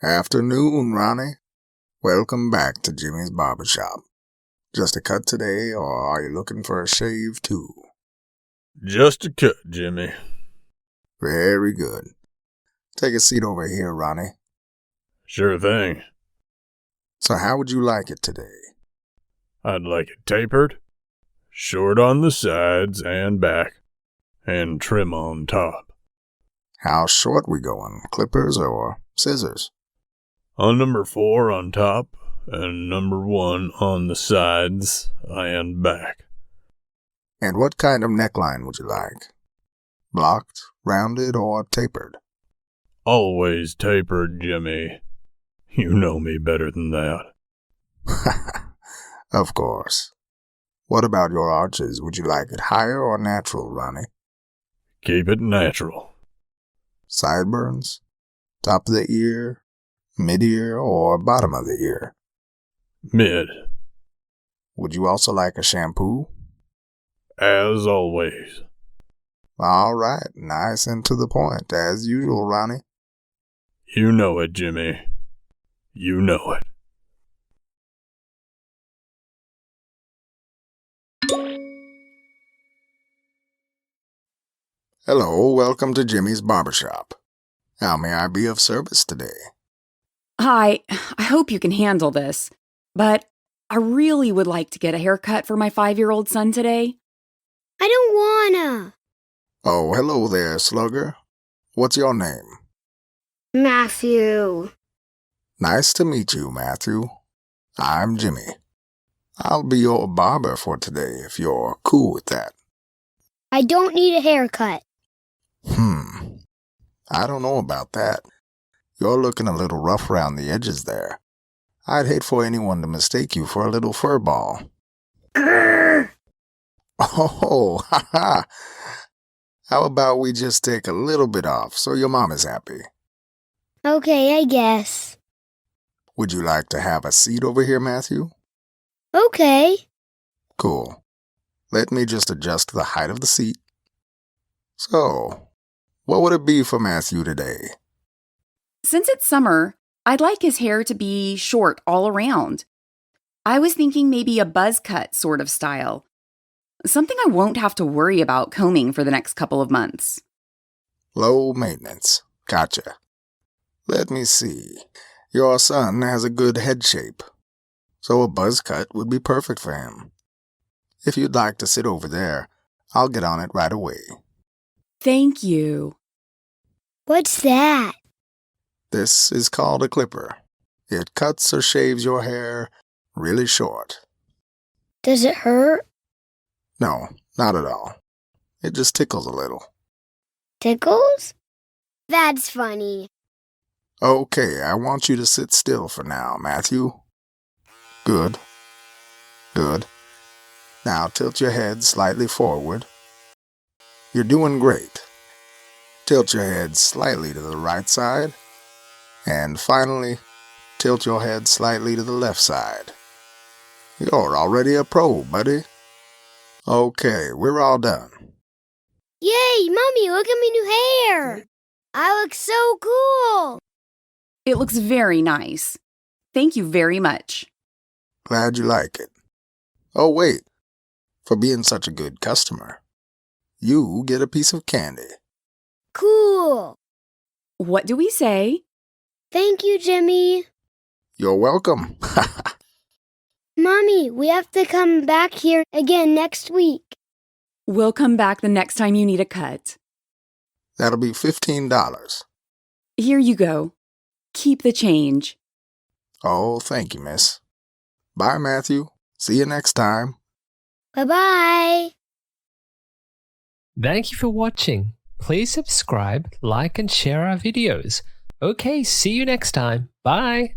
Afternoon, Ronnie. Welcome back to Jimmy's Barbershop. Just a cut today, or are you looking for a shave too? Just a cut, Jimmy. Very good. Take a seat over here, Ronnie. Sure thing. So how would you like it today? I'd like it tapered, short on the sides and back, and trim on top. How short we going, clippers or scissors? On number 4 on top, and number 1 on the sides and back. And what kind of neckline would you like? Blocked, rounded, or tapered? Always tapered, Jimmy. You know me better than that. Of course. What about your arches? Would you like it higher or natural, Ronnie? Keep it natural. Sideburns? Top of the ear? Mid-ear or bottom of the ear? Mid. Would you also like a shampoo? As always. All right, nice and to the point, as usual, Ronnie. You know it, Jimmy. You know it. Hello, welcome to Jimmy's Barbershop. How may I be of service today? Hi, I hope you can handle this, but I really would like to get a haircut for my 5-year-old son today. I don't wanna. Oh, hello there, Slugger. What's your name? Matthew. Nice to meet you, Matthew. I'm Jimmy. I'll be your barber for today if you're cool with that. I don't need a haircut. I don't know about that. You're looking a little rough around the edges there. I'd hate for anyone to mistake you for a little furball. Grrr. Oh, haha. How about we just take a little bit off so your mom is happy? Okay, I guess. Would you like to have a seat over here, Matthew? Okay. Cool. Let me just adjust the height of the seat. So, what would it be for Matthew today? Since it's summer, I'd like his hair to be short all around. I was thinking maybe a buzz cut sort of style. Something I won't have to worry about combing for the next couple of months. Low maintenance. Gotcha. Let me see. Your son has a good head shape, so a buzz cut would be perfect for him. If you'd like to sit over there, I'll get on it right away. Thank you. What's that? This is called a clipper. It cuts or shaves your hair really short. Does it hurt? No, not at all. It just tickles a little. Tickles? That's funny. Okay, I want you to sit still for now, Matthew. Good. Good. Now tilt your head slightly forward. You're doing great. Tilt your head slightly to the right side. And finally, tilt your head slightly to the left side. You're already a pro, buddy. Okay, we're all done. Yay, Mommy, look at my new hair. I look so cool. It looks very nice. Thank you very much. Glad you like it. Oh, wait. For being such a good customer, you get a piece of candy. Cool. What do we say? Thank you, Jimmy. You're welcome. Mommy, we have to come back here again next week. We'll come back the next time you need a cut. That'll be $15. Here you go. Keep the change. Oh, thank you, miss. Bye, Matthew. See you next time. Bye-bye. Thank you for watching. Please subscribe, like, and share our videos. Okay, see you next time. Bye.